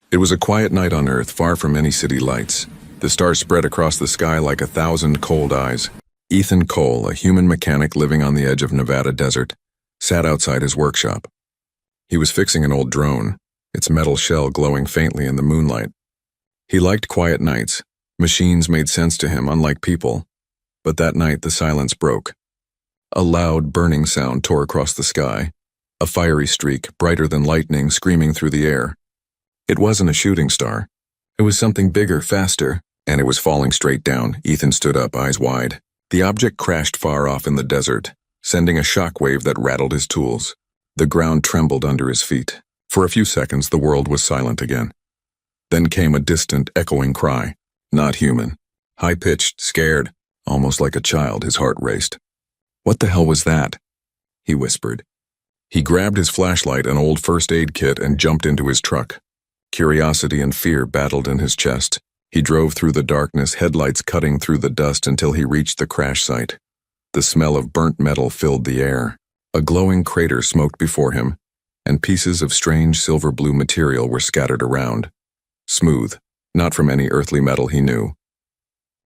It was a quiet night on Earth, far from any city lights. The stars spread across the sky like 1,000 cold eyes. Ethan Cole, a human mechanic living on the edge of Nevada desert, sat outside his workshop. He was fixing an old drone, its metal shell glowing faintly in the moonlight. He liked quiet nights. Machines made sense to him, unlike people. But that night the silence broke. A loud, burning sound tore across the sky, a fiery streak, brighter than lightning, screaming through the air. It wasn't a shooting star. It was something bigger, faster, and it was falling straight down. Ethan stood up, eyes wide. The object crashed far off in the desert, sending a shockwave that rattled his tools. The ground trembled under his feet. For a few seconds, the world was silent again. Then came a distant, echoing cry. Not human. High-pitched, scared, almost like a child. His heart raced. "What the hell was that?" he whispered. He grabbed his flashlight, an old first aid kit, and jumped into his truck. Curiosity and fear battled in his chest. He drove through the darkness, headlights cutting through the dust until he reached the crash site. The smell of burnt metal filled the air. A glowing crater smoked before him, and pieces of strange silver-blue material were scattered around. Smooth, not from any earthly metal he knew.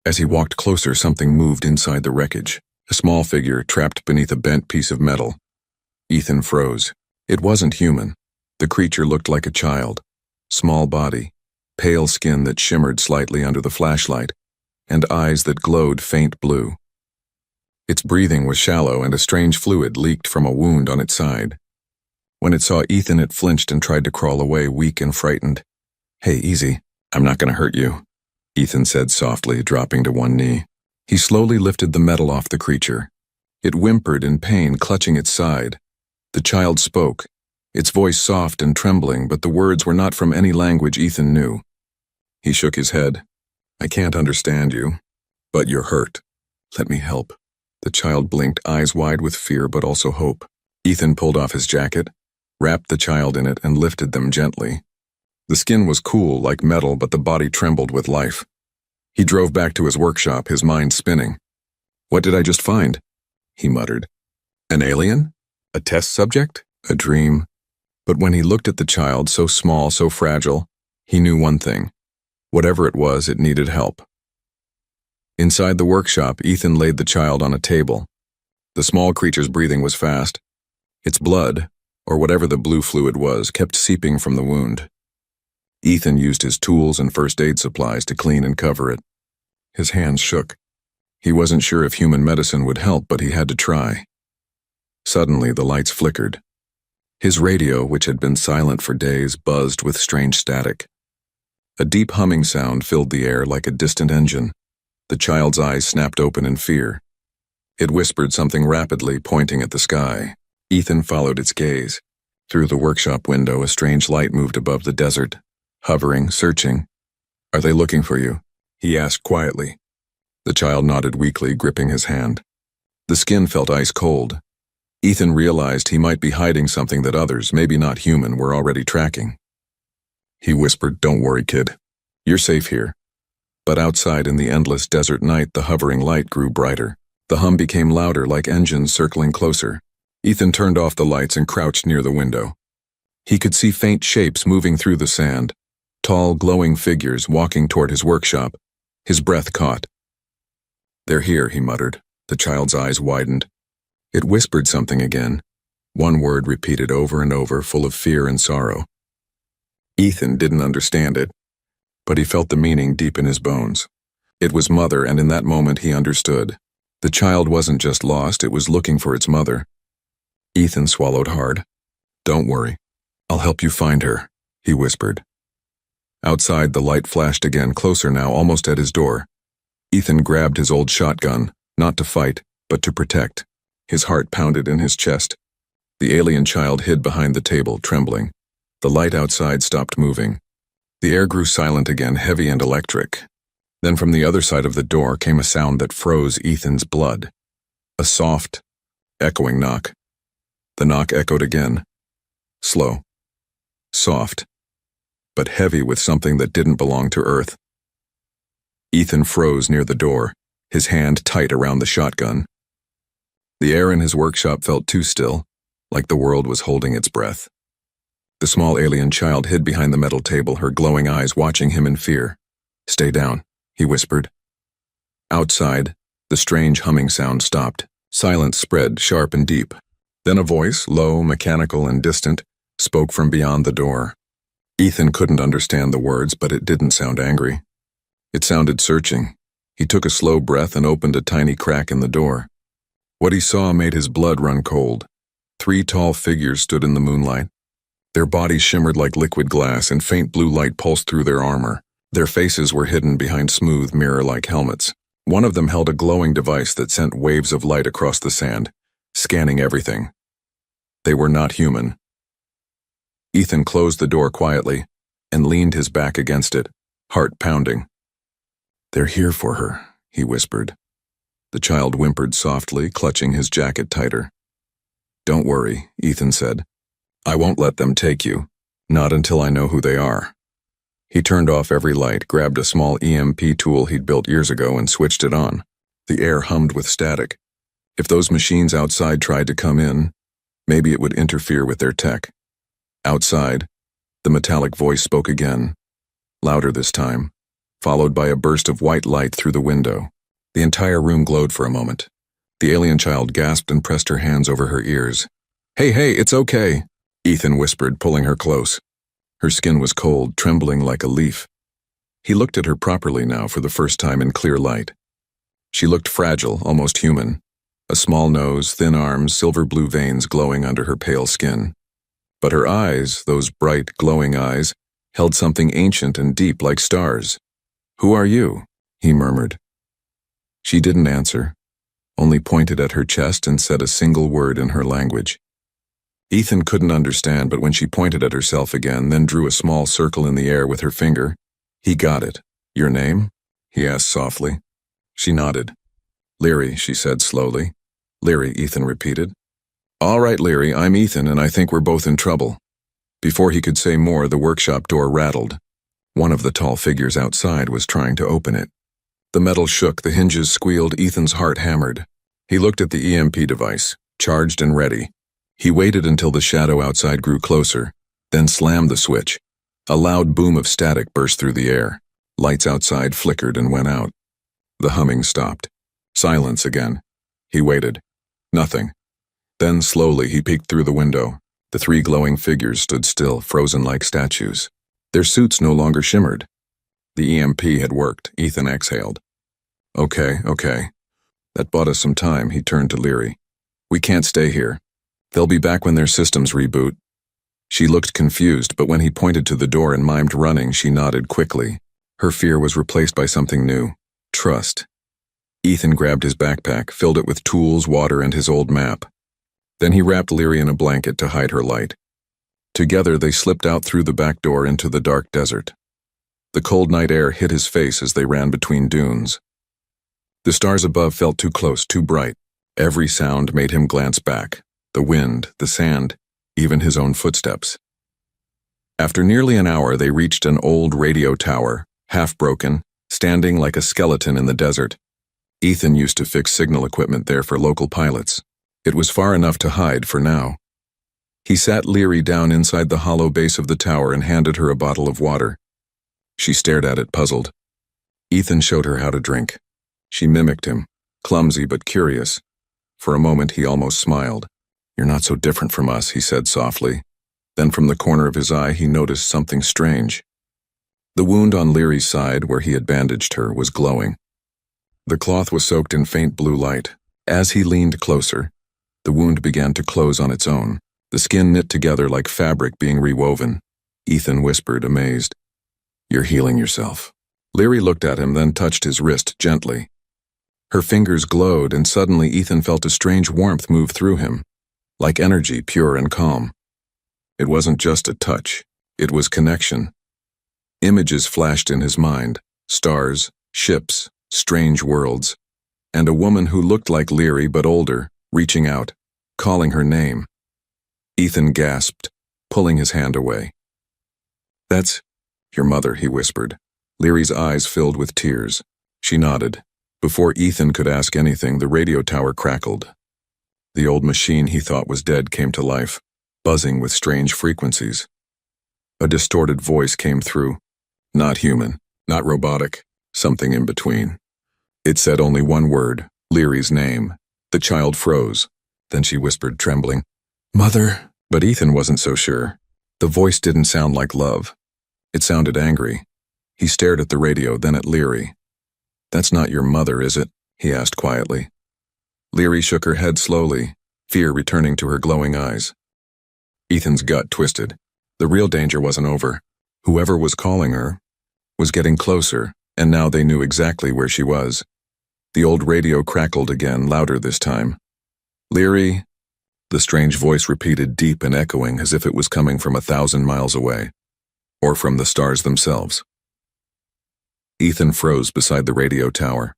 As he walked closer, something moved inside the wreckage. A small figure trapped beneath a bent piece of metal. Ethan froze. It wasn't human. The creature looked like a child. Small body, pale skin that shimmered slightly under the flashlight, and eyes that glowed faint blue. Its breathing was shallow, and a strange fluid leaked from a wound on its side. When it saw Ethan, it flinched and tried to crawl away, weak and frightened. "Hey, easy. I'm not going to hurt you," Ethan said softly, dropping to one knee. He slowly lifted the metal off the creature. It whimpered in pain, clutching its side. The child spoke, its voice soft and trembling, but the words were not from any language Ethan knew. He shook his head. "I can't understand you, but you're hurt. Let me help." The child blinked, eyes wide with fear but also hope. Ethan pulled off his jacket, wrapped the child in it, and lifted them gently. The skin was cool, like metal, but the body trembled with life. He drove back to his workshop, his mind spinning. "What did I just find?" he muttered. "An alien? A test subject? A dream?" But when he looked at the child, so small, so fragile, he knew one thing. Whatever it was, it needed help. Inside the workshop, Ethan laid the child on a table. The small creature's breathing was fast. Its blood, or whatever the blue fluid was, kept seeping from the wound. Ethan used his tools and first aid supplies to clean and cover it. His hands shook. He wasn't sure if human medicine would help, but he had to try. Suddenly, the lights flickered. His radio, which had been silent for days, buzzed with strange static. A deep humming sound filled the air like a distant engine. The child's eyes snapped open in fear. It whispered something rapidly, pointing at the sky. Ethan followed its gaze. Through the workshop window, a strange light moved above the desert, hovering, searching. "Are they looking for you?" he asked quietly. The child nodded weakly, gripping his hand. The skin felt ice cold. Ethan realized he might be hiding something that others, maybe not human, were already tracking. He whispered, "Don't worry, kid. You're safe here." But outside in the endless desert night, the hovering light grew brighter. The hum became louder, like engines circling closer. Ethan turned off the lights and crouched near the window. He could see faint shapes moving through the sand, tall, glowing figures walking toward his workshop. His breath caught. "They're here," he muttered. The child's eyes widened. It whispered something again, one word repeated over and over, full of fear and sorrow. Ethan didn't understand it, but he felt the meaning deep in his bones. It was mother, and in that moment he understood. The child wasn't just lost, it was looking for its mother. Ethan swallowed hard. "Don't worry. I'll help you find her," he whispered. Outside, the light flashed again, closer now, almost at his door. Ethan grabbed his old shotgun, not to fight, but to protect. His heart pounded in his chest. The alien child hid behind the table, trembling. The light outside stopped moving. The air grew silent again, heavy and electric. Then from the other side of the door came a sound that froze Ethan's blood. A soft, echoing knock. The knock echoed again. Slow. Soft. But heavy with something that didn't belong to Earth. Ethan froze near the door, his hand tight around the shotgun. The air in his workshop felt too still, like the world was holding its breath. The small alien child hid behind the metal table, her glowing eyes watching him in fear. "Stay down," he whispered. Outside, the strange humming sound stopped. Silence spread, sharp and deep. Then a voice, low, mechanical, and distant, spoke from beyond the door. Ethan couldn't understand the words, but it didn't sound angry. It sounded searching. He took a slow breath and opened a tiny crack in the door. What he saw made his blood run cold. 3 tall figures stood in the moonlight. Their bodies shimmered like liquid glass, and faint blue light pulsed through their armor. Their faces were hidden behind smooth, mirror-like helmets. One of them held a glowing device that sent waves of light across the sand, scanning everything. They were not human. Ethan closed the door quietly and leaned his back against it, heart pounding. "They're here for her," he whispered. The child whimpered softly, clutching his jacket tighter. "Don't worry," Ethan said. "I won't let them take you, not until I know who they are." He turned off every light, grabbed a small EMP tool he'd built years ago and switched it on. The air hummed with static. If those machines outside tried to come in, maybe it would interfere with their tech. Outside, the metallic voice spoke again, louder this time, followed by a burst of white light through the window. The entire room glowed for a moment. The alien child gasped and pressed her hands over her ears. Hey, it's okay," Ethan whispered, pulling her close. Her skin was cold, trembling like a leaf. He looked at her properly now for the first time in clear light. She looked fragile, almost human. A small nose, thin arms, silver blue veins glowing under her pale skin. But her eyes, those bright, glowing eyes, held something ancient and deep like stars. "Who are you?" he murmured. She didn't answer, only pointed at her chest and said a single word in her language. Ethan couldn't understand, but when she pointed at herself again, then drew a small circle in the air with her finger, he got it. "Your name?" he asked softly. She nodded. "Leary," she said slowly. "Leary," Ethan repeated. "All right, Leary, I'm Ethan, and I think we're both in trouble." Before he could say more, the workshop door rattled. One of the tall figures outside was trying to open it. The metal shook, the hinges squealed, Ethan's heart hammered. He looked at the EMP device, charged and ready. He waited until the shadow outside grew closer, then slammed the switch. A loud boom of static burst through the air. Lights outside flickered and went out. The humming stopped. Silence again. He waited. Nothing. Then slowly he peeked through the window. The 3 glowing figures stood still, frozen like statues. Their suits no longer shimmered. The EMP had worked. Ethan exhaled. Okay. That bought us some time," he turned to Leary. "We can't stay here. They'll be back when their systems reboot." She looked confused, but when he pointed to the door and mimed running, she nodded quickly. Her fear was replaced by something new. Trust. Ethan grabbed his backpack, filled it with tools, water, and his old map. Then he wrapped Leary in a blanket to hide her light. Together they slipped out through the back door into the dark desert. The cold night air hit his face as they ran between dunes. The stars above felt too close, too bright. Every sound made him glance back. The wind, the sand, even his own footsteps. After nearly an hour, they reached an old radio tower, half broken, standing like a skeleton in the desert. Ethan used to fix signal equipment there for local pilots. It was far enough to hide for now. He sat Leary down inside the hollow base of the tower and handed her a bottle of water. She stared at it, puzzled. Ethan showed her how to drink. She mimicked him, clumsy but curious. For a moment he almost smiled. "You're not so different from us," he said softly. Then from the corner of his eye he noticed something strange. The wound on Leary's side, where he had bandaged her, was glowing. The cloth was soaked in faint blue light. As he leaned closer, the wound began to close on its own, the skin knit together like fabric being rewoven. Ethan whispered, amazed, "You're healing yourself." Leary looked at him, then touched his wrist gently. Her fingers glowed, and suddenly Ethan felt a strange warmth move through him, like energy, pure and calm. It wasn't just a touch, it was connection. Images flashed in his mind, stars, ships, strange worlds, and a woman who looked like Leary but older, reaching out, calling her name. Ethan gasped, pulling his hand away. "That's your mother," he whispered. Leary's eyes filled with tears. She nodded. Before Ethan could ask anything, the radio tower crackled. The old machine he thought was dead came to life, buzzing with strange frequencies. A distorted voice came through. Not human, not robotic, something in between. It said only one word, Leary's name. The child froze. Then she whispered, trembling, "Mother." But Ethan wasn't so sure. The voice didn't sound like love. It sounded angry. He stared at the radio, then at Leary. "That's not your mother, is it?" he asked quietly. Leary shook her head slowly, fear returning to her glowing eyes. Ethan's gut twisted. The real danger wasn't over. Whoever was calling her was getting closer, and now they knew exactly where she was. The old radio crackled again, louder this time. "Leary," the strange voice repeated, deep and echoing, as if it was coming from 1,000 miles away, or from the stars themselves. Ethan froze beside the radio tower.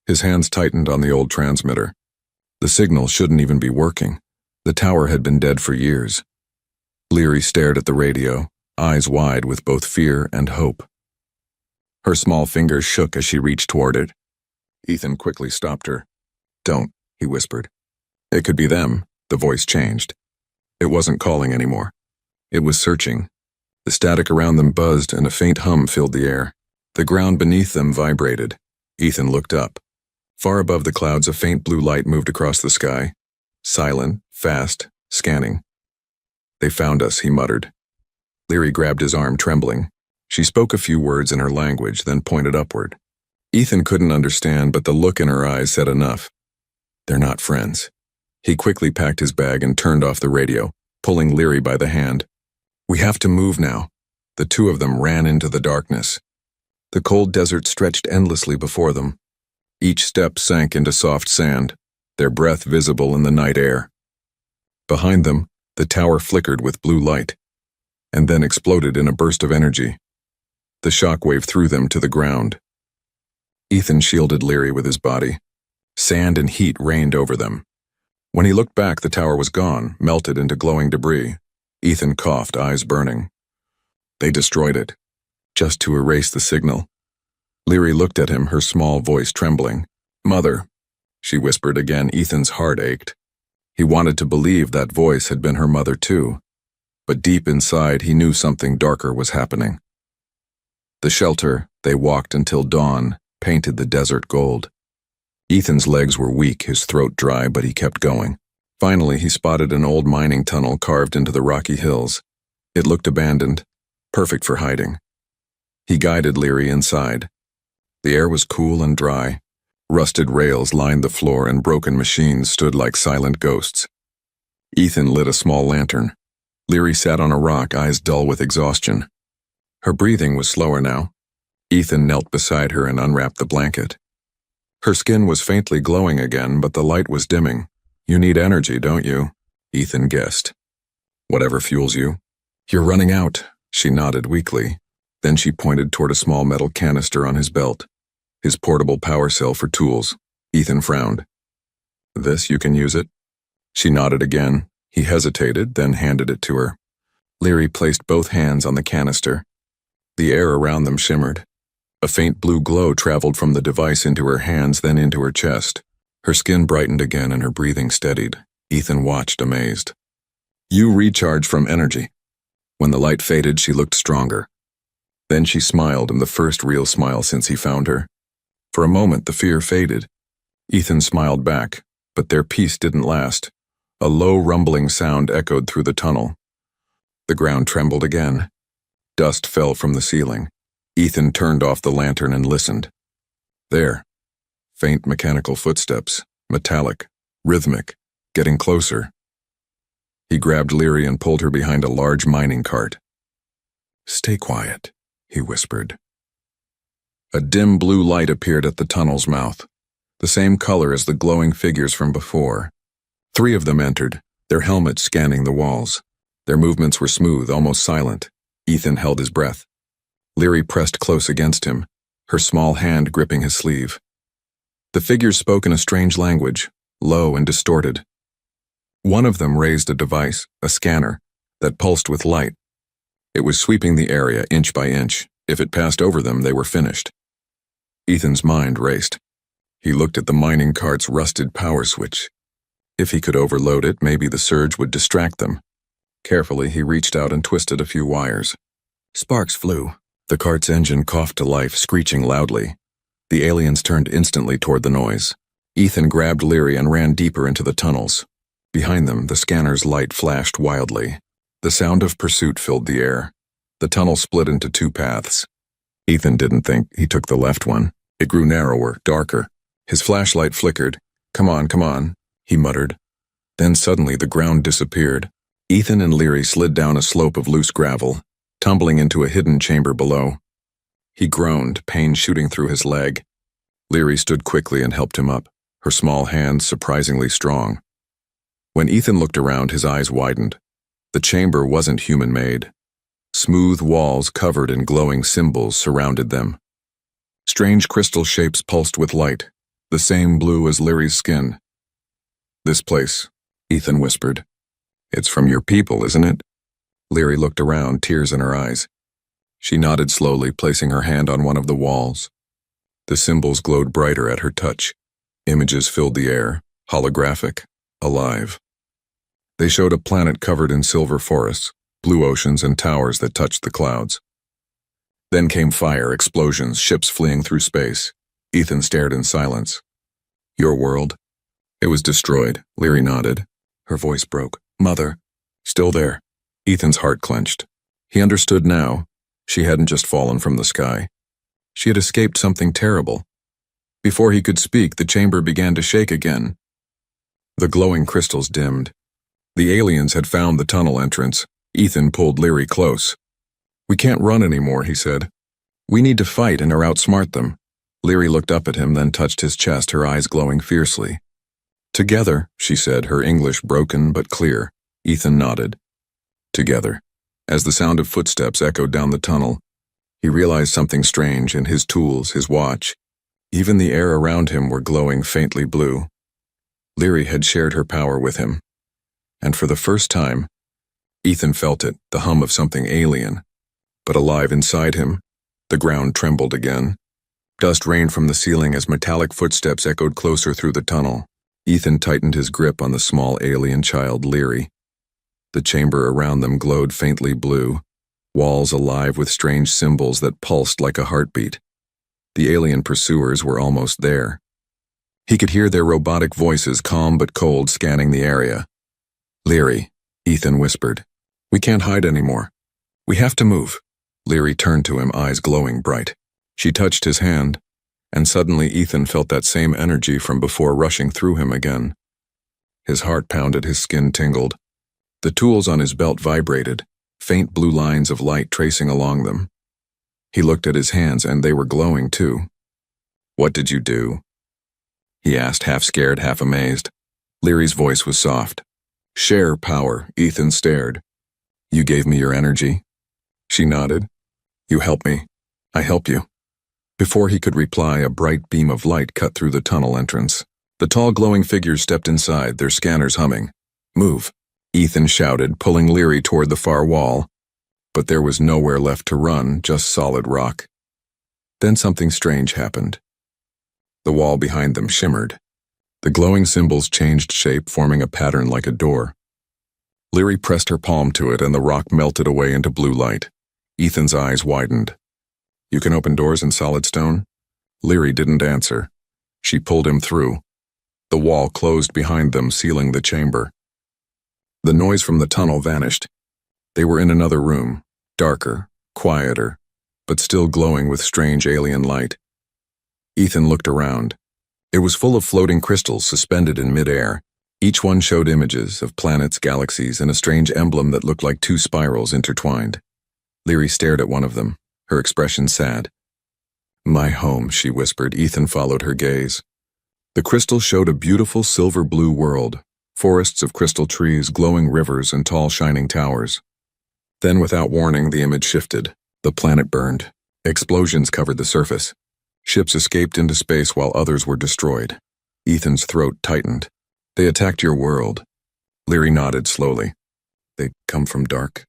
His hands tightened on the old transmitter. The signal shouldn't even be working. The tower had been dead for years. Leary stared at the radio, eyes wide with both fear and hope. Her small fingers shook as she reached toward it. Ethan quickly stopped her. "Don't," he whispered. It could be them. The voice changed. It wasn't calling anymore. It was searching. The static around them buzzed and a faint hum filled the air. The ground beneath them vibrated. Ethan looked up. Far above the clouds, a faint blue light moved across the sky. Silent, fast, scanning. "They found us," he muttered. Leary grabbed his arm, trembling. She spoke a few words in her language, then pointed upward. Ethan couldn't understand, but the look in her eyes said enough. They're not friends. He quickly packed his bag and turned off the radio, pulling Leary by the hand. "We have to move now." The two of them ran into the darkness. The cold desert stretched endlessly before them. Each step sank into soft sand, their breath visible in the night air. Behind them, the tower flickered with blue light, and then exploded in a burst of energy. The shockwave threw them to the ground. Ethan shielded Leary with his body. Sand and heat rained over them. When he looked back, the tower was gone, melted into glowing debris. Ethan coughed, eyes burning. They destroyed it, just to erase the signal. Leary looked at him, her small voice trembling. "Mother," she whispered again. Ethan's heart ached. He wanted to believe that voice had been her mother too, but deep inside he knew something darker was happening. The shelter, they walked until dawn, painted the desert gold. Ethan's legs were weak, his throat dry, but he kept going. Finally, he spotted an old mining tunnel carved into the rocky hills. It looked abandoned, perfect for hiding. He guided Leary inside. The air was cool and dry. Rusted rails lined the floor and broken machines stood like silent ghosts. Ethan lit a small lantern. Leary sat on a rock, eyes dull with exhaustion. Her breathing was slower now. Ethan knelt beside her and unwrapped the blanket. Her skin was faintly glowing again, but the light was dimming. "You need energy, don't you?" Ethan guessed. "Whatever fuels you." "You're running out," she nodded weakly. Then she pointed toward a small metal canister on his belt. His portable power cell for tools. Ethan frowned. "This, you can use it?" She nodded again. He hesitated, then handed it to her. Leary placed both hands on the canister. The air around them shimmered. A faint blue glow traveled from the device into her hands, then into her chest. Her skin brightened again and her breathing steadied. Ethan watched, amazed. "You recharge from energy." When the light faded, she looked stronger. Then she smiled, and the first real smile since he found her. For a moment, the fear faded. Ethan smiled back, but their peace didn't last. A low rumbling sound echoed through the tunnel. The ground trembled again. Dust fell from the ceiling. Ethan turned off the lantern and listened. There. Faint mechanical footsteps, metallic, rhythmic, getting closer. He grabbed Leary and pulled her behind a large mining cart. "Stay quiet," he whispered. A dim blue light appeared at the tunnel's mouth, the same color as the glowing figures from before. 3 of them entered, their helmets scanning the walls. Their movements were smooth, almost silent. Ethan held his breath. Leary pressed close against him, her small hand gripping his sleeve. The figures spoke in a strange language, low and distorted. One of them raised a device, a scanner, that pulsed with light. It was sweeping the area inch by inch. If it passed over them, they were finished. Ethan's mind raced. He looked at the mining cart's rusted power switch. If he could overload it, maybe the surge would distract them. Carefully, he reached out and twisted a few wires. Sparks flew. The cart's engine coughed to life, screeching loudly. The aliens turned instantly toward the noise. Ethan grabbed Leary and ran deeper into the tunnels. Behind them, the scanner's light flashed wildly. The sound of pursuit filled the air. The tunnel split into two paths. Ethan didn't think. He took the left one. It grew narrower, darker. His flashlight flickered. Come on, he muttered. Then suddenly the ground disappeared. Ethan and Leary slid down a slope of loose gravel, tumbling into a hidden chamber below. He groaned, pain shooting through his leg. Leary stood quickly and helped him up, her small hands surprisingly strong. When Ethan looked around, his eyes widened. The chamber wasn't human-made. Smooth walls covered in glowing symbols surrounded them. Strange crystal shapes pulsed with light, the same blue as Leary's skin. This place, Ethan whispered. It's from your people, isn't it? Leary looked around, tears in her eyes. She nodded slowly, placing her hand on one of the walls. The symbols glowed brighter at her touch. Images filled the air, holographic, alive. They showed a planet covered in silver forests, blue oceans, and towers that touched the clouds. Then came fire, explosions, ships fleeing through space. Ethan stared in silence. Your world? It was destroyed, Leary nodded. Her voice broke. Mother. Still there. Ethan's heart clenched. He understood now. She hadn't just fallen from the sky. She had escaped something terrible. Before he could speak, the chamber began to shake again. The glowing crystals dimmed. The aliens had found the tunnel entrance. Ethan pulled Leary close. We can't run anymore, he said. We need to fight or outsmart them. Leary looked up at him, then touched his chest, her eyes glowing fiercely. Together, she said, her English broken but clear. Ethan nodded. Together. As the sound of footsteps echoed down the tunnel, he realized something strange in his tools, his watch. Even the air around him were glowing faintly blue. Leary had shared her power with him. And for the first time, Ethan felt it, the hum of something alien. But alive inside him, the ground trembled again. Dust rained from the ceiling as metallic footsteps echoed closer through the tunnel. Ethan tightened his grip on the small alien child, Leary. The chamber around them glowed faintly blue, walls alive with strange symbols that pulsed like a heartbeat. The alien pursuers were almost there. He could hear their robotic voices, calm but cold, scanning the area. Leary, Ethan whispered. We can't hide anymore. We have to move. Leary turned to him, eyes glowing bright. She touched his hand, and suddenly Ethan felt that same energy from before rushing through him again. His heart pounded, his skin tingled. The tools on his belt vibrated, faint blue lines of light tracing along them. He looked at his hands, and they were glowing too. What did you do? He asked, half scared, half amazed. Leary's voice was soft. Share power, Ethan stared. You gave me your energy? She nodded. You help me. I help you. Before he could reply, a bright beam of light cut through the tunnel entrance. The tall glowing figures stepped inside, their scanners humming. Move, Ethan shouted, pulling Leary toward the far wall. But there was nowhere left to run, just solid rock. Then something strange happened. The wall behind them shimmered. The glowing symbols changed shape, forming a pattern like a door. Leary pressed her palm to it, and the rock melted away into blue light. Ethan's eyes widened. You can open doors in solid stone? Leary didn't answer. She pulled him through. The wall closed behind them, sealing the chamber. The noise from the tunnel vanished. They were in another room, darker, quieter, but still glowing with strange alien light. Ethan looked around. It was full of floating crystals suspended in midair. Each one showed images of planets, galaxies, and a strange emblem that looked like two spirals intertwined. Leary stared at one of them, her expression sad. My home, she whispered. Ethan followed her gaze. The crystal showed a beautiful silver-blue world, forests of crystal trees, glowing rivers, and tall shining towers. Then, without warning, the image shifted. The planet burned. Explosions covered the surface. Ships escaped into space while others were destroyed. Ethan's throat tightened. They attacked your world. Leary nodded slowly. They come from dark.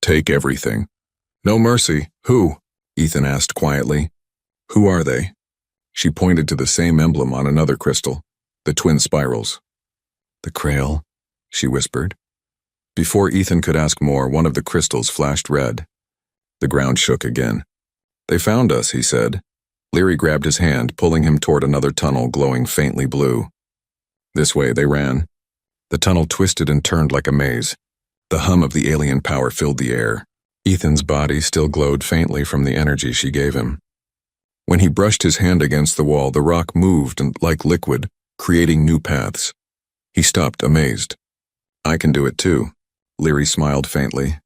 Take everything. No mercy. Who? Ethan asked quietly. Who are they? She pointed to the same emblem on another crystal, the twin spirals. The Krail, she whispered. Before Ethan could ask more, one of the crystals flashed red. The ground shook again. "They found us," he said. Leary grabbed his hand, pulling him toward another tunnel glowing faintly blue. This way they ran. The tunnel twisted and turned like a maze. The hum of the alien power filled the air. Ethan's body still glowed faintly from the energy she gave him. When he brushed his hand against the wall, the rock moved and, like liquid, creating new paths. He stopped, amazed. "I can do it too." Leary smiled faintly.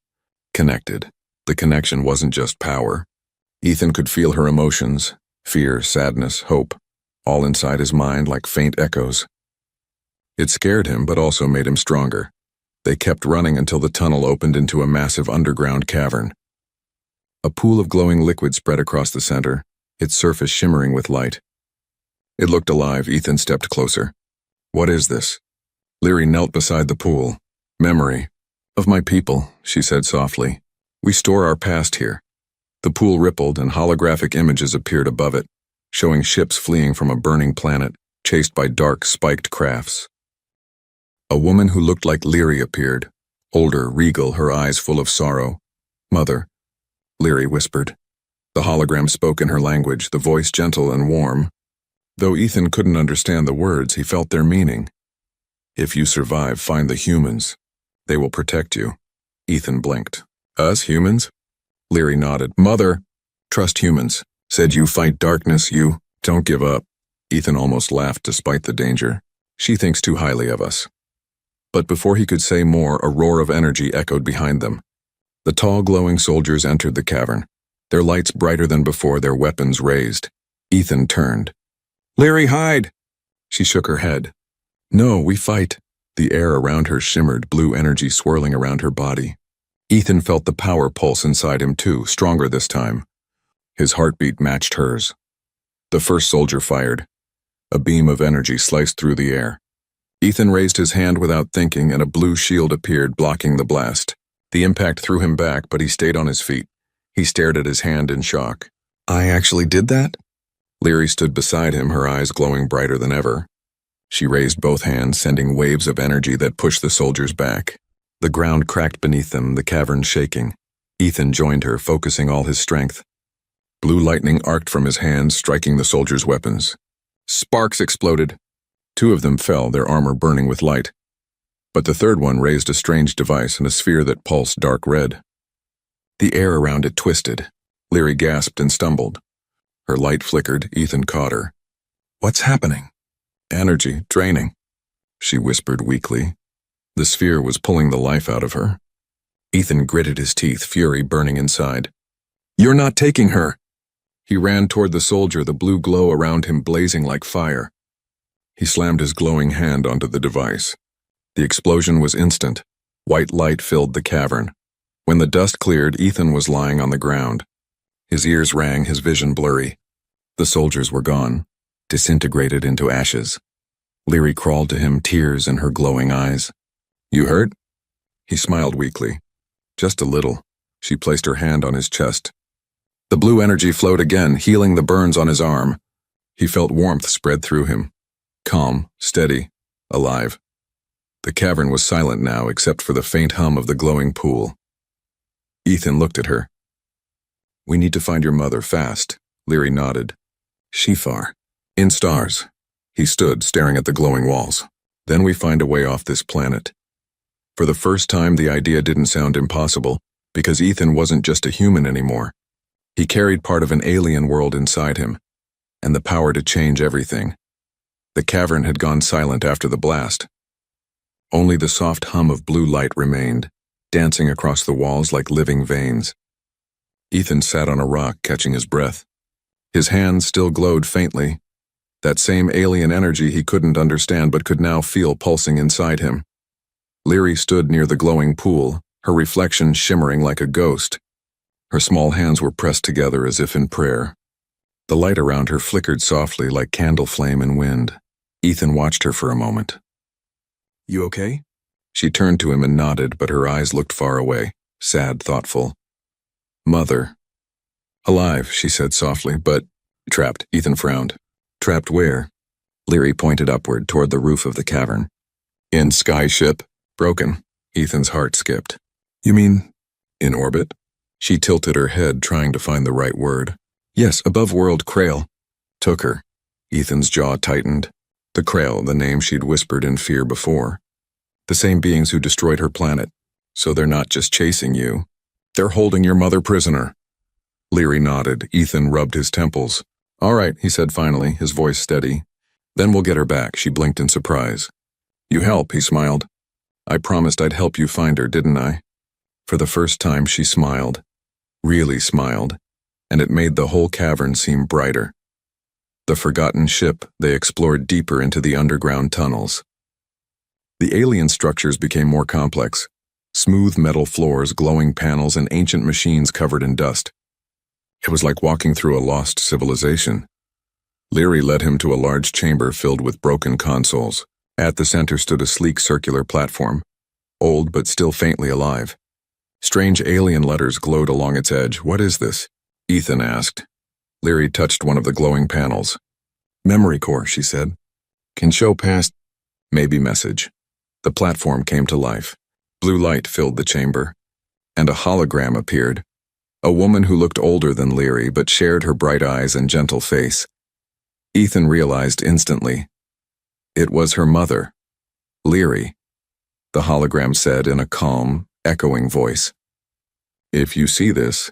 Connected. The connection wasn't just power. Ethan could feel her emotions, fear, sadness, hope, all inside his mind like faint echoes. It scared him, but also made him stronger. They kept running until the tunnel opened into a massive underground cavern. A pool of glowing liquid spread across the center, its surface shimmering with light. It looked alive. Ethan stepped closer. "What is this?" Leary knelt beside the pool. "Memory. Of my people," she said softly. "We store our past here." The pool rippled and holographic images appeared above it, showing ships fleeing from a burning planet, chased by dark, spiked crafts. A woman who looked like Leary appeared, older, regal, her eyes full of sorrow. "Mother," Leary whispered. The hologram spoke in her language, the voice gentle and warm. Though Ethan couldn't understand the words, he felt their meaning. "If you survive, find the humans. They will protect you." Ethan blinked. "Us, humans?" Leary nodded. "Mother, trust humans. Said you fight darkness, you don't give up." Ethan almost laughed despite the danger. "She thinks too highly of us." But before he could say more, a roar of energy echoed behind them. The tall, glowing soldiers entered the cavern, their lights brighter than before, their weapons raised. Ethan turned. "Leary, hide!" She shook her head. "No, we fight." The air around her shimmered, blue energy swirling around her body. Ethan felt the power pulse inside him too, stronger this time. His heartbeat matched hers. The first soldier fired. A beam of energy sliced through the air. Ethan raised his hand without thinking, and a blue shield appeared, blocking the blast. The impact threw him back, but he stayed on his feet. He stared at his hand in shock. "I actually did that?" Leary stood beside him, her eyes glowing brighter than ever. She raised both hands, sending waves of energy that pushed the soldiers back. The ground cracked beneath them, the cavern shaking. Ethan joined her, focusing all his strength. Blue lightning arced from his hands, striking the soldiers' weapons. Sparks exploded. 2 of them fell, their armor burning with light. But the third one raised a strange device in a sphere that pulsed dark red. The air around it twisted. Leary gasped and stumbled. Her light flickered. Ethan caught her. "What's happening?" "Energy, draining," she whispered weakly. The sphere was pulling the life out of her. Ethan gritted his teeth, fury burning inside. "You're not taking her!" He ran toward the soldier, the blue glow around him blazing like fire. He slammed his glowing hand onto the device. The explosion was instant. White light filled the cavern. When the dust cleared, Ethan was lying on the ground. His ears rang, his vision blurry. The soldiers were gone, disintegrated into ashes. Leary crawled to him, tears in her glowing eyes. "You hurt?" He smiled weakly. "Just a little." She placed her hand on his chest. The blue energy flowed again, healing the burns on his arm. He felt warmth spread through him. Calm, steady, alive. The cavern was silent now, except for the faint hum of the glowing pool. Ethan looked at her. "We need to find your mother, fast." Leary nodded. "Shifar. In stars." He stood, staring at the glowing walls. "Then we find a way off this planet." For the first time, the idea didn't sound impossible, because Ethan wasn't just a human anymore. He carried part of an alien world inside him, and the power to change everything. The cavern had gone silent after the blast. Only the soft hum of blue light remained, dancing across the walls like living veins. Ethan sat on a rock, catching his breath. His hands still glowed faintly, that same alien energy he couldn't understand but could now feel pulsing inside him. Leary stood near the glowing pool, her reflection shimmering like a ghost. Her small hands were pressed together as if in prayer. The light around her flickered softly like candle flame in wind. Ethan watched her for a moment. "You okay?" She turned to him and nodded, but her eyes looked far away, sad, thoughtful. "Mother." "Alive," she said softly, "but trapped." Ethan frowned. "Trapped where?" Leary pointed upward toward the roof of the cavern. "In skyship. Broken. Ethan's heart skipped. You mean, in orbit? She tilted her head, trying to find the right word. Yes, above world Krail. Took her. Ethan's jaw tightened. The Krail, the name she'd whispered in fear before. The same beings who destroyed her planet. So they're not just chasing you. They're holding your mother prisoner. Leary nodded. Ethan rubbed his temples. All right, he said finally, his voice steady. Then we'll get her back, she blinked in surprise. You help, he smiled. I promised I'd help you find her, didn't I? For the first time she smiled. Really smiled. And it made the whole cavern seem brighter. The forgotten ship, they explored deeper into the underground tunnels. The alien structures became more complex. Smooth metal floors, glowing panels, and ancient machines covered in dust. It was like walking through a lost civilization. Leary led him to a large chamber filled with broken consoles. At the center stood a sleek circular platform, old but still faintly alive. Strange alien letters glowed along its edge. What is this? Ethan asked. Leary touched one of the glowing panels. Memory core, she said. Can show past. Maybe message. The platform came to life. Blue light filled the chamber, and a hologram appeared. A woman who looked older than Leary but shared her bright eyes and gentle face. Ethan realized instantly. It was her mother, Leary, the hologram said in a calm, echoing voice. If you see this,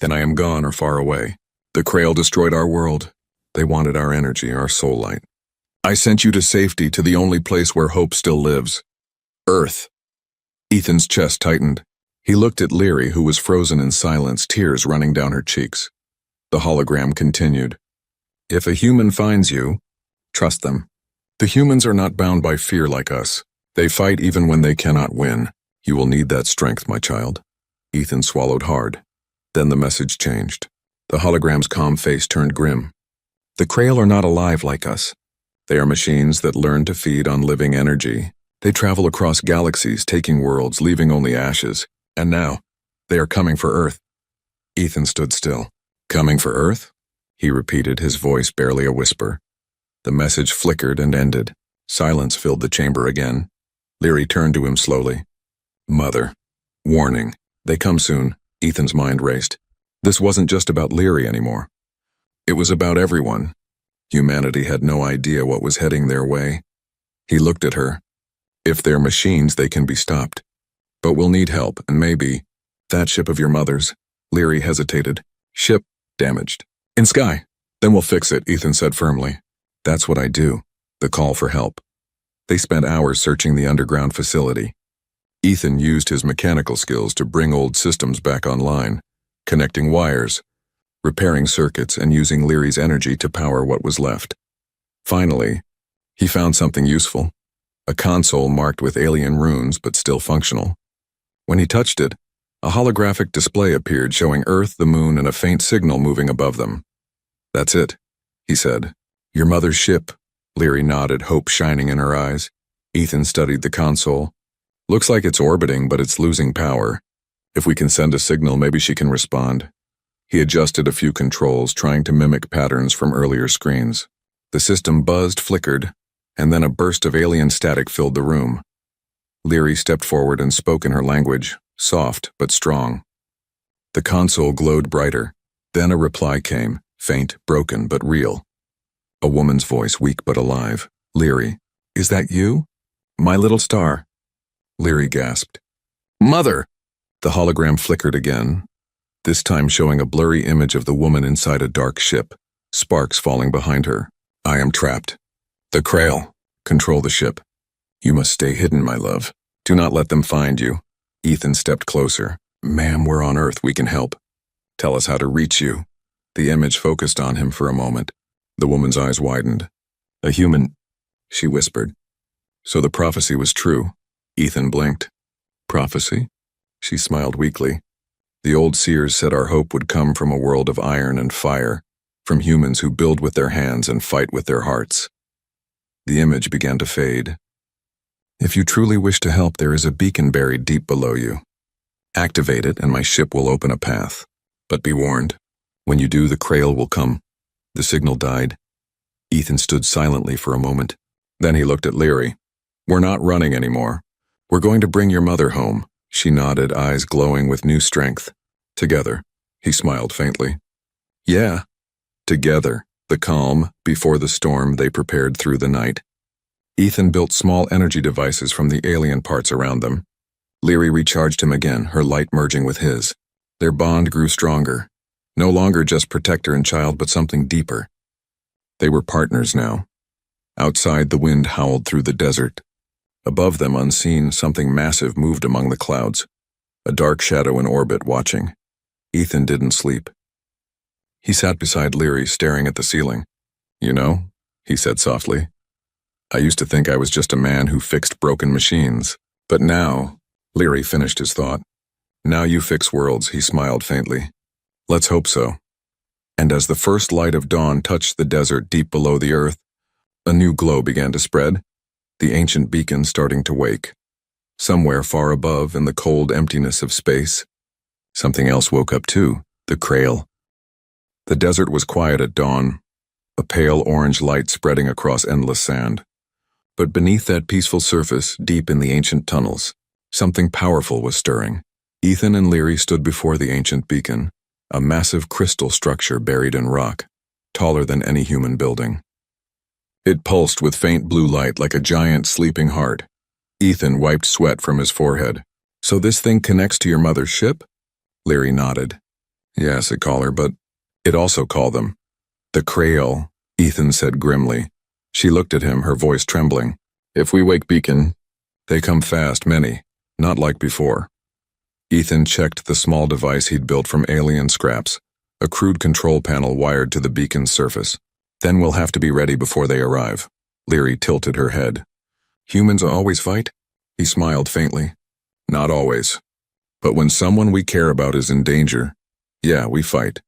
then I am gone or far away. The Krail destroyed our world. They wanted our energy, our soul light. I sent you to safety, to the only place where hope still lives. Earth. Ethan's chest tightened. He looked at Leary, who was frozen in silence, tears running down her cheeks. The hologram continued. If a human finds you, trust them. The humans are not bound by fear like us. They fight even when they cannot win. You will need that strength, my child. Ethan swallowed hard. Then the message changed. The hologram's calm face turned grim. The Krail are not alive like us. They are machines that learn to feed on living energy. They travel across galaxies, taking worlds, leaving only ashes. And now, they are coming for Earth. Ethan stood still. Coming for Earth? He repeated, his voice barely a whisper. The message flickered and ended. Silence filled the chamber again. Leary turned to him slowly. Mother. Warning. They come soon. Ethan's mind raced. This wasn't just about Leary anymore. It was about everyone. Humanity had no idea what was heading their way. He looked at her. If they're machines, they can be stopped. But we'll need help, and maybe... That ship of your mother's. Leary hesitated. Ship damaged. In sky. Then we'll fix it, Ethan said firmly. That's what I do. The call for help. They spent hours searching the underground facility. Ethan used his mechanical skills to bring old systems back online, connecting wires, repairing circuits, and using Leary's energy to power what was left. Finally, he found something useful. A console marked with alien runes but still functional. When he touched it, a holographic display appeared showing Earth, the moon, and a faint signal moving above them. That's it, he said. Your mother's ship. Leary nodded, hope shining in her eyes. Ethan studied the console. Looks like it's orbiting, but it's losing power. If we can send a signal, maybe she can respond. He adjusted a few controls, trying to mimic patterns from earlier screens. The system buzzed, flickered, and then a burst of alien static filled the room. Leary stepped forward and spoke in her language, soft but strong. The console glowed brighter. Then a reply came, faint, broken, but real. A woman's voice, weak but alive. Leary, is that you? My little star. Leary gasped. Mother! The hologram flickered again, this time showing a blurry image of the woman inside a dark ship, sparks falling behind her. I am trapped. The Krail. Control the ship. You must stay hidden, my love. Do not let them find you. Ethan stepped closer. Ma'am, we're on Earth. We can help. Tell us how to reach you. The image focused on him for a moment. The woman's eyes widened. A human, she whispered. So the prophecy was true. Ethan blinked. Prophecy? She smiled weakly. The old seers said our hope would come from a world of iron and fire, from humans who build with their hands and fight with their hearts. The image began to fade. If you truly wish to help, there is a beacon buried deep below you. Activate it and my ship will open a path. But be warned, when you do, the Krail will come. The signal died. Ethan stood silently for a moment. Then he looked at Leary. We're not running anymore. We're going to bring your mother home. She nodded, eyes glowing with new strength. Together. He smiled faintly. Yeah. Together. The calm, before the storm they prepared through the night. Ethan built small energy devices from the alien parts around them. Leary recharged him again, her light merging with his. Their bond grew stronger. No longer just protector and child, but something deeper. They were partners now. Outside, the wind howled through the desert. Above them, unseen, something massive moved among the clouds. A dark shadow in orbit, watching. Ethan didn't sleep. He sat beside Leary, staring at the ceiling. You know, he said softly, I used to think I was just a man who fixed broken machines. But now, Leary finished his thought. Now you fix worlds, he smiled faintly. Let's hope so. And as the first light of dawn touched the desert deep below the earth, a new glow began to spread, the ancient beacon starting to wake. Somewhere far above, in the cold emptiness of space, something else woke up too, the Krail. The desert was quiet at dawn, a pale orange light spreading across endless sand. But beneath that peaceful surface, deep in the ancient tunnels, something powerful was stirring. Ethan and Leary stood before the ancient beacon, a massive crystal structure buried in rock, taller than any human building. It pulsed with faint blue light like a giant sleeping heart. Ethan wiped sweat from his forehead. So this thing connects to your mother's ship? Leary nodded. Yes, it called her, but it also called them. The Krail, Ethan said grimly. She looked at him, her voice trembling. If we wake beacon, they come fast, many, not like before. Ethan checked the small device he'd built from alien scraps, a crude control panel wired to the beacon's surface. Then we'll have to be ready before they arrive. Leary tilted her head. Humans always fight? He smiled faintly. Not always. But when someone we care about is in danger, yeah, we fight.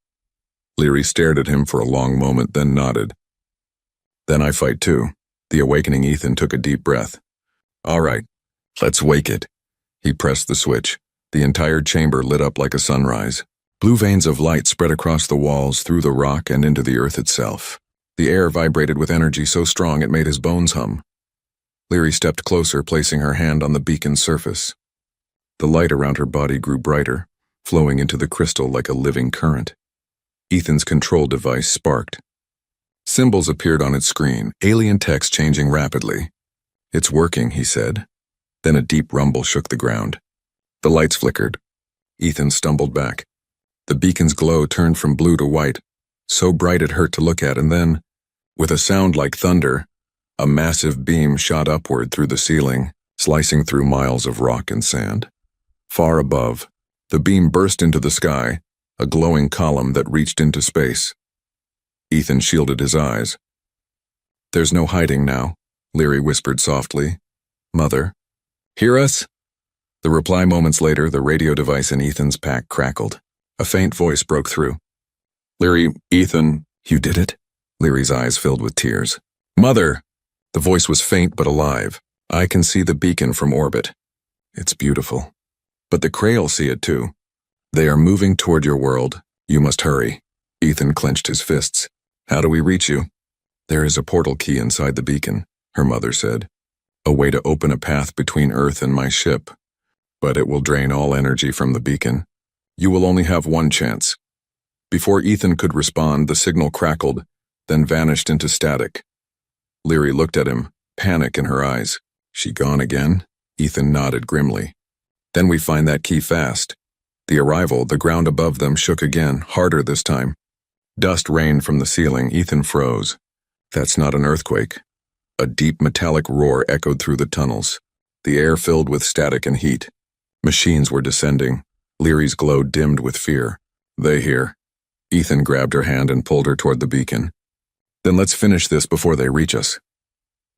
Leary stared at him for a long moment, then nodded. Then I fight too. The awakening Ethan took a deep breath. All right, let's wake it. He pressed the switch. The entire chamber lit up like a sunrise. Blue veins of light spread across the walls, through the rock, and into the earth itself. The air vibrated with energy so strong it made his bones hum. Leary stepped closer, placing her hand on the beacon's surface. The light around her body grew brighter, flowing into the crystal like a living current. Ethan's control device sparked. Symbols appeared on its screen, alien text changing rapidly. It's working, he said. Then a deep rumble shook the ground. The lights flickered. Ethan stumbled back. The beacon's glow turned from blue to white, so bright it hurt to look at, and then, with a sound like thunder, a massive beam shot upward through the ceiling, slicing through miles of rock and sand. Far above, the beam burst into the sky, a glowing column that reached into space. Ethan shielded his eyes. There's no hiding now, Leary whispered softly. Mother. Hear us? The reply moments later, the radio device in Ethan's pack crackled. A faint voice broke through. Leary, Ethan, you did it? Leary's eyes filled with tears. Mother! The voice was faint but alive. I can see the beacon from orbit. It's beautiful. But the Krail see it too. They are moving toward your world. You must hurry. Ethan clenched his fists. How do we reach you? There is a portal key inside the beacon, her mother said. A way to open a path between Earth and my ship. But it will drain all energy from the beacon. You will only have one chance. Before Ethan could respond, the signal crackled, then vanished into static. Leary looked at him, panic in her eyes. She gone again? Ethan nodded grimly. Then we find that key fast. The arrival, the ground above them shook again, harder this time. Dust rained from the ceiling. Ethan froze. That's not an earthquake. A deep metallic roar echoed through the tunnels, the air filled with static and heat. Machines were descending. Leary's glow dimmed with fear. They hear. Ethan grabbed her hand and pulled her toward the beacon. Then let's finish this before they reach us.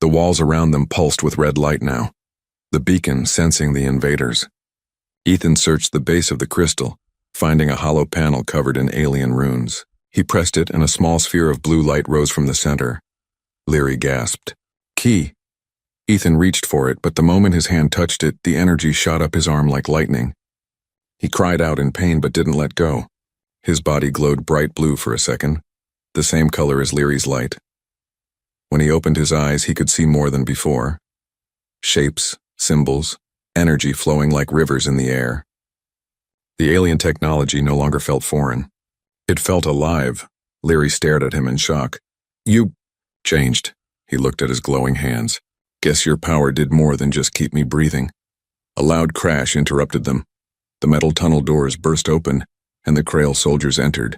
The walls around them pulsed with red light now. The beacon sensing the invaders. Ethan searched the base of the crystal, finding a hollow panel covered in alien runes. He pressed it and a small sphere of blue light rose from the center. Leary gasped. Key. Ethan reached for it, but the moment his hand touched it, the energy shot up his arm like lightning. He cried out in pain but didn't let go. His body glowed bright blue for a second, the same color as Leary's light. When he opened his eyes, he could see more than before. Shapes, symbols, energy flowing like rivers in the air. The alien technology no longer felt foreign. It felt alive. Leary stared at him in shock. You changed. He looked at his glowing hands. Guess your power did more than just keep me breathing. A loud crash interrupted them. The metal tunnel doors burst open, and the Krail soldiers entered.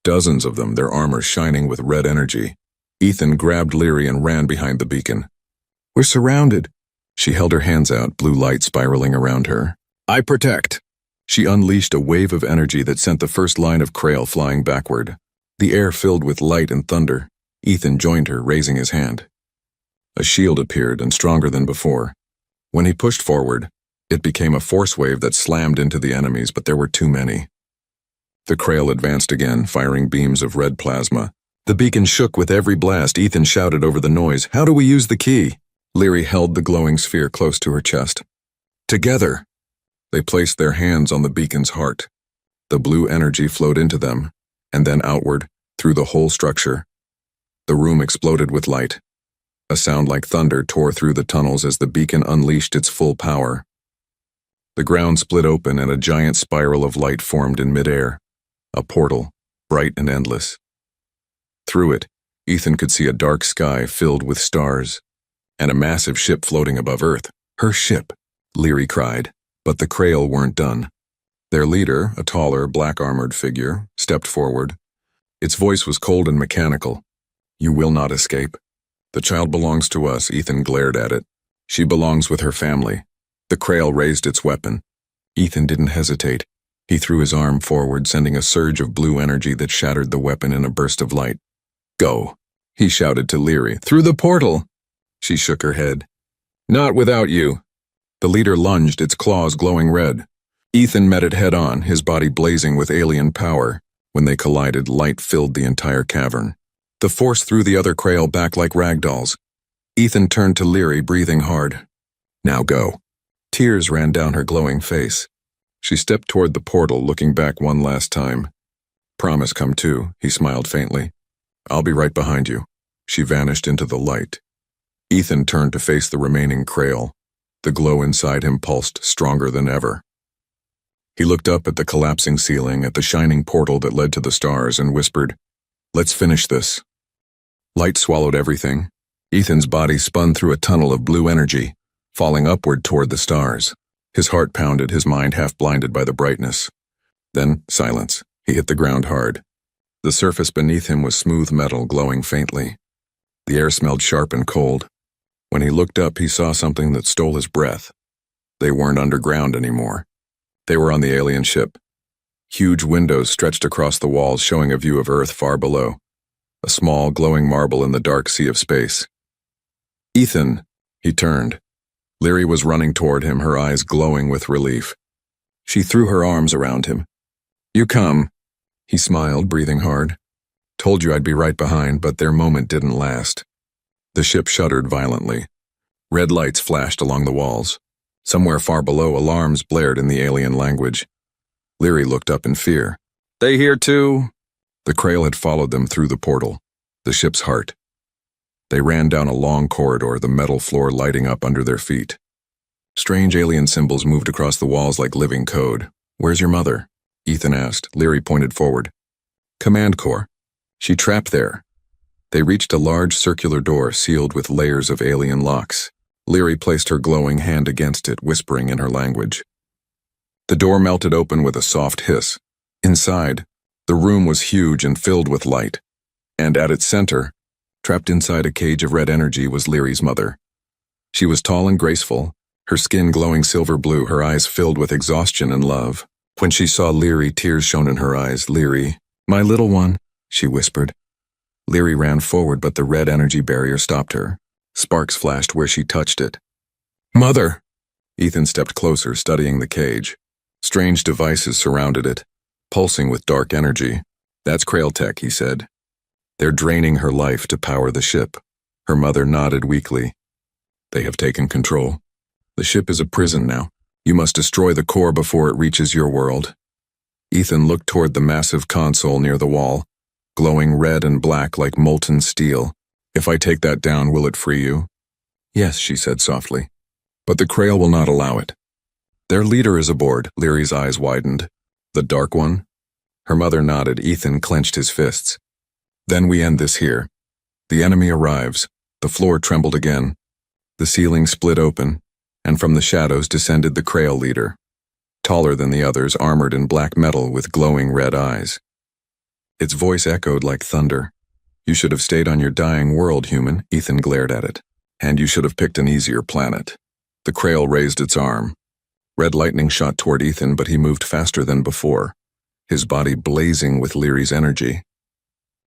Dozens of them, their armor shining with red energy. Ethan grabbed Leary and ran behind the beacon. We're surrounded. She held her hands out, blue light spiraling around her. I protect. She unleashed a wave of energy that sent the first line of Krail flying backward. The air filled with light and thunder. Ethan joined her, raising his hand. A shield appeared, and stronger than before. When he pushed forward, it became a force wave that slammed into the enemies, but there were too many. The Krail advanced again, firing beams of red plasma. The beacon shook with every blast. Ethan shouted over the noise, "How do we use the key?" Leary held the glowing sphere close to her chest. Together! They placed their hands on the beacon's heart. The blue energy flowed into them, and then outward, through the whole structure. The room exploded with light. A sound like thunder tore through the tunnels as the beacon unleashed its full power. The ground split open and a giant spiral of light formed in midair. A portal, bright and endless. Through it, Ethan could see a dark sky filled with stars, and a massive ship floating above Earth. Her ship, Leary cried, but the Krail weren't done. Their leader, a taller, black-armored figure, stepped forward. Its voice was cold and mechanical. You will not escape. The child belongs to us, Ethan glared at it. She belongs with her family. The Krail raised its weapon. Ethan didn't hesitate. He threw his arm forward, sending a surge of blue energy that shattered the weapon in a burst of light. Go, he shouted to Leary. Through the portal! She shook her head. Not without you. The leader lunged, its claws glowing red. Ethan met it head-on, his body blazing with alien power. When they collided, light filled the entire cavern. The force threw the other Krail back like ragdolls. Ethan turned to Leary, breathing hard. Now go. Tears ran down her glowing face. She stepped toward the portal, looking back one last time. Promise come too, he smiled faintly. I'll be right behind you. She vanished into the light. Ethan turned to face the remaining Krail. The glow inside him pulsed stronger than ever. He looked up at the collapsing ceiling, at the shining portal that led to the stars, and whispered, Let's finish this. Light swallowed everything. Ethan's body spun through a tunnel of blue energy, falling upward toward the stars. His heart pounded, his mind half blinded by the brightness. Then, silence. He hit the ground hard. The surface beneath him was smooth metal, glowing faintly. The air smelled sharp and cold. When he looked up, he saw something that stole his breath. They weren't underground anymore. They were on the alien ship. Huge windows stretched across the walls, showing a view of Earth far below. A small, glowing marble in the dark sea of space. Ethan! He turned. Leary was running toward him, her eyes glowing with relief. She threw her arms around him. You come. He smiled, breathing hard. Told you I'd be right behind, but their moment didn't last. The ship shuddered violently. Red lights flashed along the walls. Somewhere far below, alarms blared in the alien language. Leary looked up in fear. They here too? The Krail had followed them through the portal, the ship's heart. They ran down a long corridor, the metal floor lighting up under their feet. Strange alien symbols moved across the walls like living code. Where's your mother? Ethan asked. Leary pointed forward. Command Core. She trapped there. They reached a large circular door sealed with layers of alien locks. Leary placed her glowing hand against it, whispering in her language. The door melted open with a soft hiss. Inside, the room was huge and filled with light. And at its center, trapped inside a cage of red energy, was Leary's mother. She was tall and graceful, her skin glowing silver blue, her eyes filled with exhaustion and love. When she saw Leary, tears shone in her eyes. Leary, my little one, she whispered. Leary ran forward, but the red energy barrier stopped her. Sparks flashed where she touched it. Mother! Ethan stepped closer, studying the cage. Strange devices surrounded it, pulsing with dark energy. That's Krail tech, he said. They're draining her life to power the ship. Her mother nodded weakly. They have taken control. The ship is a prison now. You must destroy the core before it reaches your world. Ethan looked toward the massive console near the wall, glowing red and black like molten steel. If I take that down, will it free you? Yes, she said softly. But the Krail will not allow it. Their leader is aboard. Leary's eyes widened. The dark one? Her mother nodded. Ethan clenched his fists. Then we end this here. The enemy arrives. The floor trembled again. The ceiling split open, and from the shadows descended the Krail leader, taller than the others, armored in black metal with glowing red eyes. Its voice echoed like thunder. You should have stayed on your dying world, human. Ethan glared at it. And you should have picked an easier planet. The Krail raised its arm. Red lightning shot toward Ethan, but he moved faster than before, his body blazing with Leary's energy.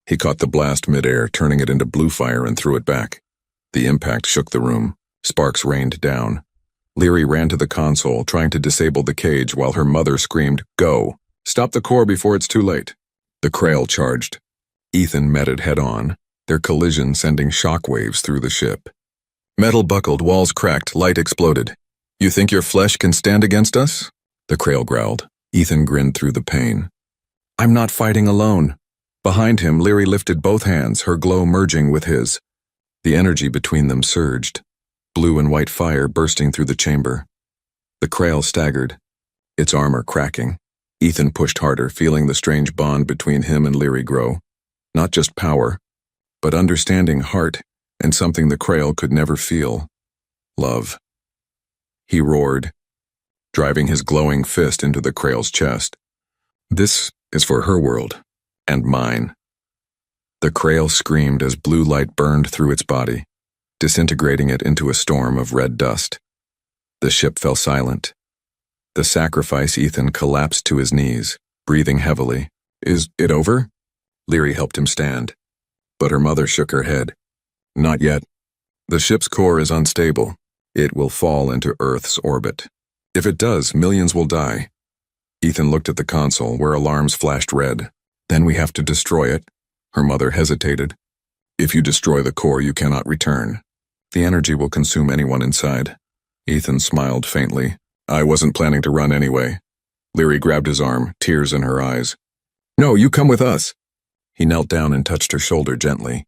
He caught the blast midair, turning it into blue fire, and threw it back. The impact shook the room. Sparks rained down. Leary ran to the console, trying to disable the cage, while her mother screamed, "Go! Stop the core before it's too late!" The Krail charged. Ethan met it head-on, their collision sending shockwaves through the ship. Metal buckled, walls cracked, light exploded. "You think your flesh can stand against us?" The Krail growled. Ethan grinned through the pain. "I'm not fighting alone." Behind him, Leary lifted both hands, her glow merging with his. The energy between them surged, blue and white fire bursting through the chamber. The Krail staggered, its armor cracking. Ethan pushed harder, feeling the strange bond between him and Leary grow. Not just power, but understanding, heart, and something the Krail could never feel. Love. He roared, driving his glowing fist into the Krail's chest. "This is for her world, and mine." The Krail screamed as blue light burned through its body, disintegrating it into a storm of red dust. The ship fell silent. The sacrifice Ethan collapsed to his knees, breathing heavily. "Is it over?" Leary helped him stand, but her mother shook her head. "Not yet. The ship's core is unstable. It will fall into Earth's orbit. If it does, millions will die." Ethan looked at the console, where alarms flashed red. "Then we have to destroy it." Her mother hesitated. "If you destroy the core, you cannot return. The energy will consume anyone inside." Ethan smiled faintly. "I wasn't planning to run anyway." Leary grabbed his arm, tears in her eyes. "No, you come with us." He knelt down and touched her shoulder gently.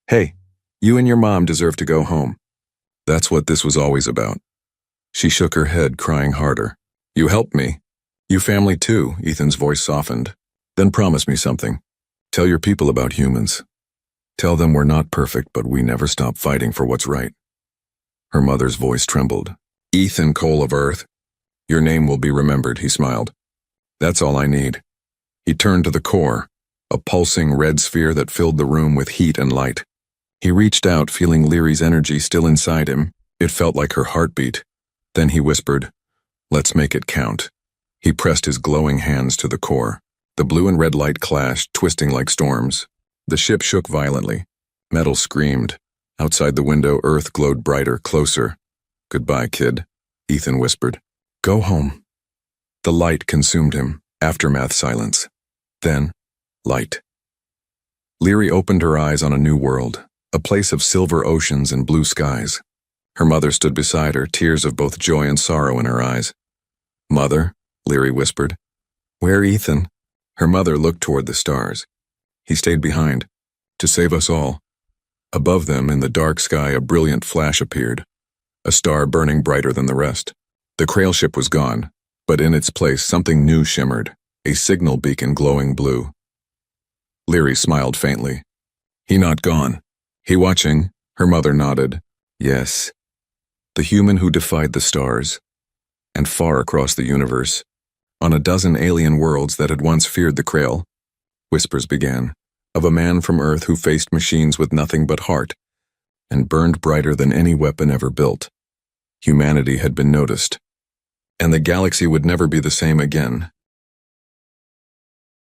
"Hey, you and your mom deserve to go home." That's what this was always about. She shook her head, crying harder. "You helped me. You family too." Ethan's voice softened. "Then promise me something. Tell your people about humans. Tell them we're not perfect, but we never stop fighting for what's right." Her mother's voice trembled. "Ethan Cole of Earth. Your name will be remembered," he smiled. "That's all I need." He turned to the core, a pulsing red sphere that filled the room with heat and light. He reached out, feeling Leary's energy still inside him. It felt like her heartbeat. Then he whispered, "Let's make it count." He pressed his glowing hands to the core. The blue and red light clashed, twisting like storms. The ship shook violently. Metal screamed. Outside the window, Earth glowed brighter, closer. "Goodbye, kid," Ethan whispered. "Go home." The light consumed him. Aftermath silence. Then, light. Leary opened her eyes on a new world, a place of silver oceans and blue skies. Her mother stood beside her, tears of both joy and sorrow in her eyes. "Mother," Leary whispered. "Where Ethan?" Her mother looked toward the stars. "He stayed behind, to save us all." Above them, in the dark sky, a brilliant flash appeared, a star burning brighter than the rest. The Krail ship was gone, but in its place something new shimmered, a signal beacon glowing blue. Leary smiled faintly. "He not gone. He watching?" Her mother nodded. "Yes." The human who defied the stars, and far across the universe, on a dozen alien worlds that had once feared the Krail, whispers began, of a man from Earth who faced machines with nothing but heart, and burned brighter than any weapon ever built. Humanity had been noticed, and the galaxy would never be the same again.